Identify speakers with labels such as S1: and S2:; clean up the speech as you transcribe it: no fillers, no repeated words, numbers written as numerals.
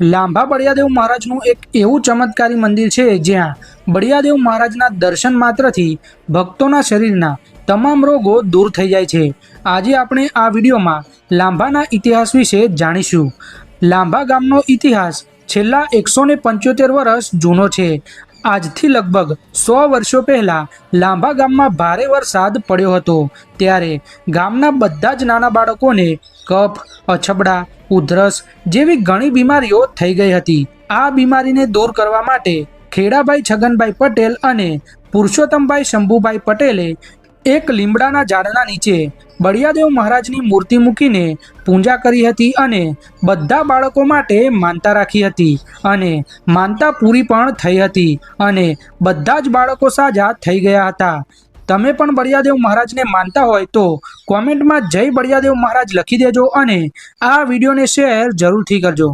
S1: લાંભા બળિયાદેવ મહારાજનું એક એવું ચમત્કારી મંદિર છે જ્યાં બળિયાદેવ મહારાજના દર્શન માત્રથી ભક્તોના શરીરના તમામ રોગો દૂર થઈ જાય છે। આજે આપણે આ વિડીયોમાં લાંભાના ઇતિહાસ વિશે જાણીશું। લાંભા ગામનો ઇતિહાસ છેલ્લા 175 વર્ષ જૂનો છે। આજથી લગભગ 100 વર્ષો પહેલા લાંભા ગામમાં ભારે વરસાદ પડ્યો હતો, ત્યારે ગામના બધા જ નાના બાળકોને કફ, અછબડા, ઉધરસ જેવી ઘણી બીમારીઓ થઈ ગઈ હતી। આ બીમારીને દૂર કરવા માટે ખેડાભાઈ છગનભાઈ પટેલ અને પુરુષોત્તમભાઈ શંભુભાઈ પટેલે એક લીમડાના ઝાડના નીચે બળિયાદેવ મહારાજની મૂર્તિ મૂકીને પૂજા કરી હતી અને બધા બાળકો માટે માનતા રાખી હતી અને માનતા પૂરી પણ થઈ હતી અને બધા જ બાળકો સાજા થઈ ગયા હતા। તમે પણ બળિયાદેવ મહારાજને માનતા હોય તો કોમેન્ટમાં જય બળિયાદેવ મહારાજ લખી દેજો અને આ વિડીયોને શેર જરૂરથી કરજો।